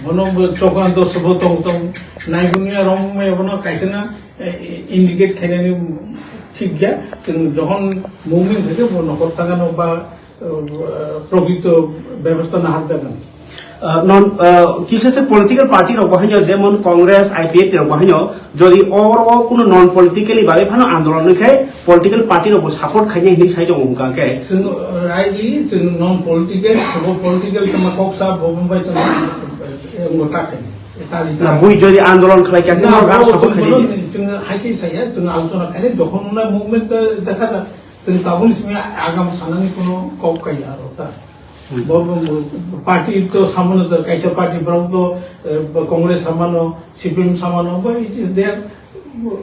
bono chokranto sobo tong tong naigunia rong me bono kaisena indicate khainani ঠিক গিয়া যখন movement থেকে নকল থাকানো বা প্রকৃত ব্যবস্থা না হার যাবেন non কিছু পলিটিক্যাল পার্টির অবহান্য যেমন কংগ্রেস আইপিএফ এর অবহান্য যদি অরও কোনো নন পলিটিক্যালি ভাবে ভানো আন্দোলন খাই পলিটিক্যাল পার্টির অব সাপোর্ট খাইনে হিনি সাইড অমুকাকে রাইটলি নন পলিটিক্যাল সব পলিটিক্যাল তোমা কক্সা বম্বাই চলে মোটাকে না বুই যদি আন্দোলন খাই কেন সাপোর্ট খাই जों हाइके साया जों आलोचना खाने जखन ना मुभमेंट देखा जा जों ताबुल सिमे आगाम सानानि कोनो कप काया रता पार्टी तो सामानो तो काइसा पार्टी ब्राउ तो कांग्रेस सामानो सीपीएम सामानो but it is their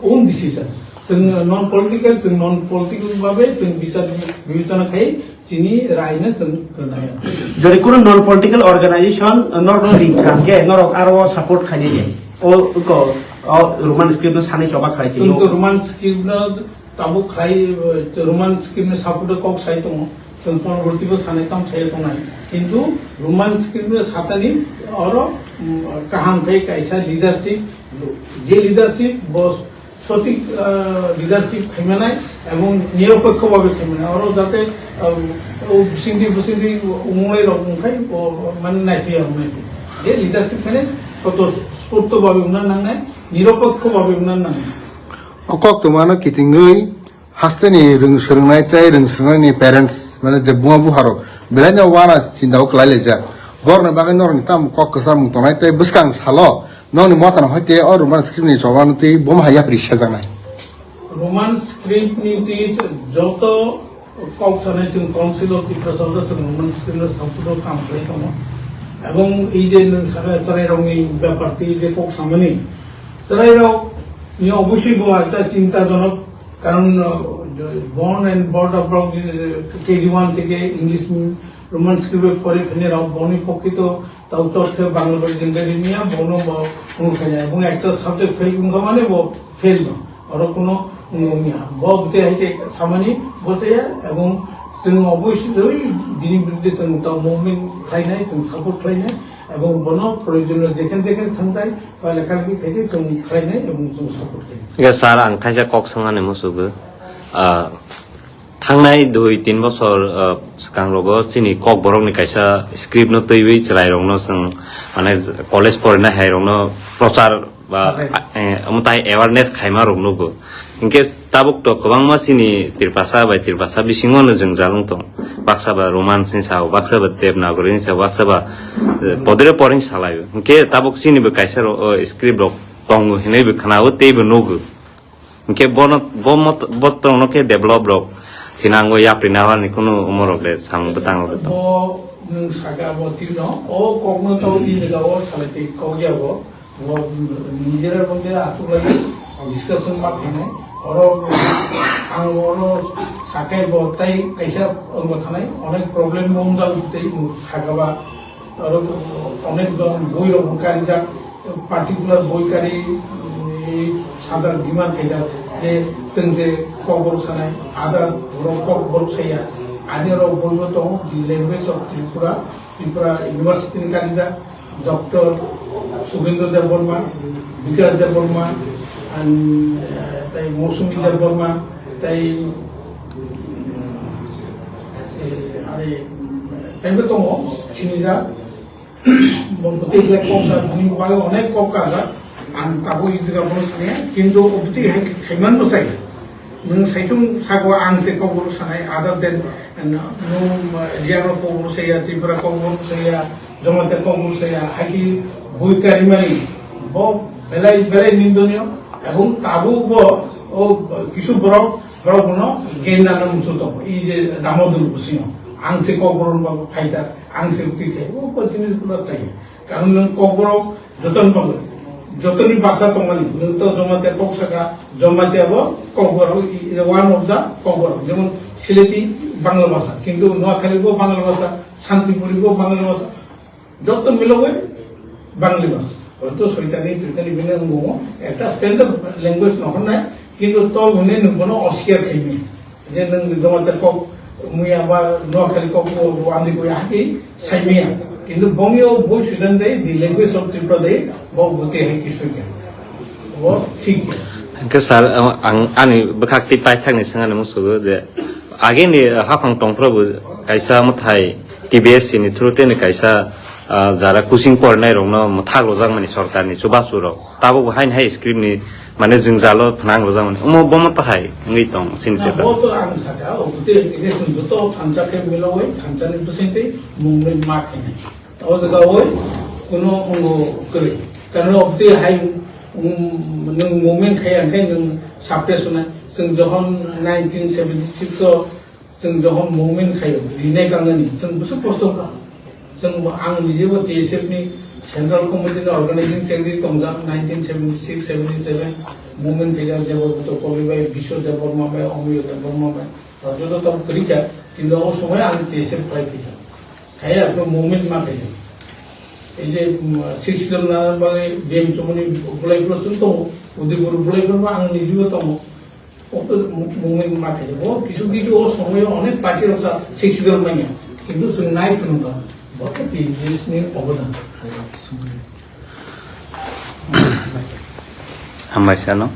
own decision जों नन पलिटिकल भाबे जों बिचार खाय चिनि रायनो जों गनाया যদি কোনো নন পলিটিক্যাল অর্গানাইজেশন নরক লিংকাকে নরক আরো সাপোর্ট খাইনে গে ও रोमान स्क्रिप्ट में साने चौबा खाई थी तो रोमान स्क्रिप्ट में ताबु खाई रोमान स्क्रिप्ट में सापुट कॉक साई तो संपूर्ण वर्ती को साने तम साई तो नहीं किंतु रोमान स्क्रिप्ट में सातनी और कहां पे कैसा लीडरशिप जे लीडरशिप बस সঠিক লিডারশিপ খেমেনায় এবং নিরপেক্ষভাবে খেমেনায় আর যাতে বুসিন্দি উমরাই রকমখাই মানে নাইছে যে লিডারশিপ খেলে স্বতঃস্ফূর্তভাবে উন্নয়ন নাংনায় নিরপেক্ষভাবে উন্নয়ন নাংনায় অকক তোমানো কিতিংই হাসতেনি রংসরংনাইতাই রংসরংনাইনি প্যারেন্টস মানে যে বুয়া বুহারো বেলাইনা ওয়ানা চিন্তাও ক্লাইলে যা গরনে বাগান নরনি তাম কক কসার মুতনাইতাই বুসকাং সালো ননি মতান হইতে আর রোমান স্ক্রিপ্টনি জবানতি বম হাইয়া প্রিশা জানাই রোমান স্ক্রিপ্টনি যত কক্সনে जों কাউন্সিল অফ দি প্রেসিডেন্ট जों রোমান স্ক্রিপ্টের সাপোর্ট কাম করে দङ এবং এই যে সারাইরংনি ব্যাপারটি যে কক সামনে সারাইরং নিয়ে অবশ্যই বড় একটা চিন্তাজনক কারণ born and bred of KG 1 থেকে ইংলিশ রোমান স্ক্রিপ্টে পরে ফেনে রাও বনি পক্ষিত তাও চটকে বাংলা বই জিন্দারি নিয়া বনো কোনো খায় এবং একটা সাবজেক্ট ফেল কোনকা মানে ফেল না আর কোনো নিয়া ববতে হাইকে সামানি বসে এবং जों অবশ্যই বিনি বিরুদ্ধে जों তা মুভমেন্ট খাইনাই जों সাপোর্ট খাইনাই এবং বন প্রয়োজনীয় যেখানে থাকতাই বা লেখালেখি খাইতে जों খাইনাই এবং जों সাপোর্ট খাই স্যার আं खायसे कक संगाने मोसुबो थांनाय 2-3 बছर सिगांरबो चिनि ककबरकनि कायसा स्क्रिप्ट न तैबै चलायरंनो जों माने कलेज फरायनाय हायरंनो प्रचार बा अमताय अवेयरनेस खायमा रंनोबो इनके ताबुक तो गोबां मासिनि तिरपासा बिसिङावनो जों जालुं दं बाक्साबा रोमान्सनि सायाव बाक्साबा देबनागरिनि सायाव बाक्साबा पदरे परिं सालायो इनके ताबुक सिनिबो कायसा स्क्रिप्ट दङ हिनैबो खानाबो तेबो नगो इनके बतरनो के डेभलप रक थिनांगो याप्रिनावानि कुनु उमरले सांबो तांगो ब नों सागा ब तिनो ओ ककनो तो इ जगाव सालायते कगियाबो ब निजेरा बंदे आतुलाई डिस्कशन माखिने और आं ओरो साकाय बताय कैसा अंग थानाय अनेक प्रॉब्लेम बंदा उठते सागाबा और अनेक बय रकमकारि जा पार्टिकुलर बयकारि साजार डिमांड कैजा जे जों जे ककबरक सानाय आदार ककबरक साया आनिरो बयबो दङ the language of Tripura university नि कारिजा डॉक्टर सुगेंद्र देव बर्मा विकास देव बर्मा and তাই মৌসুমী দেব বর্মা তাই আরে তাইবে তো চিনিজা বলতে গেলে কোসা ধনি বাগে অনেক ককা আন তাবো ইজগা বসনে কিন্তু অবতি হেমান বসাই নং সাইতুং সাগো আংসে কবর সানাই আদার দেন নো জিয়ানো কবর সাইয়া ত্রিপুরা কবর সাইয়া জমাতে কবর সাইয়া হাকি বইকারি মানি ব বেলাই নিন্দনীয় এবং তাবু ও কিছু বড় কোনো গেন জানা মুছো তো এই যে দামোদর বসিও আংসে ককবরন বা খাইতা আংসে উতি খাই ও জিনিসগুলো চাই কারণ ককবরক যতন পাবে যতনি ভাষা তোমালি তো জমাতে ককসাকা জমাতে আব Kokborok one of the Kokborok যেমন সিলেটি বাংলা ভাষা কিন্তু নোয়াখালীও বাংলা ভাষা শান্তিপুরিও বাংলা ভাষা যত মিলবে বাংলা ভাষা হয়তো সৈতানি বিনে একটা স্ট্যান্ডার্ড ল্যাঙ্গুয়েজ নহন নাই কিন্তু তো মনে নুবনো অস্কার খাইনি যে নং জমাতে কক মুয়া বা নোয়াখালী কক আন্দি কই আকি সাইমিয়া কিন্তু বঙ্গীয় বই সুদান দেয় দি ল্যাঙ্গুয়েজ অফ ত্রিপুরা দেয় বক বতে হে কিছু কে ও ঠিক ke sar ani bakakti pai thak ni singa namu sugo je age ni hafang tongpro bu kaisa muthai TBS ni through ni kaisa jara coaching pornai rong no muthak rojang mani sarkar ni chuba churo tabo hain hai script ni mane jingjalo phnang rojang mani umo bomo ta hai ngi tong sinte ও তো আং সাকা ও বতে হে সুন তো থানচা কে মিলওই থানচা নি বসেতে মুংরে মা খেনে ও জায়গা ওই কোনো অঙ্গ করে কারণ অবতে হাই नों मुभमेंट खाया ओंखाय नों साप्रेस होनाय जों जहन 1976 जों जहन मुभमेंट खायो लिरनाय गांनानि जों बुसु खस्थ' जों आं निजेबो TSF नि सेंट्रल कमिटि नि अर्गानाइजिं सेक्रेटारि दंजा 1976 77 मुभमेंट खाया जेबो तो कलिबाय बिश्वदेव बर्मा बाय अमिय देव बर्मा बाय राजद तो करिका किन्तु ओ समय आं TSF खाया खाया मुभमेंट मा खाया এই যে 6 জন নাম্বারে গেম চমনি বলাই প্রচুর তো উদয়পুর বলাই করব আং নিজেও তো মুভমেন্ট মাঠে ও কিছু কিছু ও সময় অনেক পার্টির আছে 6 জন মানে কিন্তু নাই ফোনটা বড় টিভিএস নিয়ে অবদান hamai sa no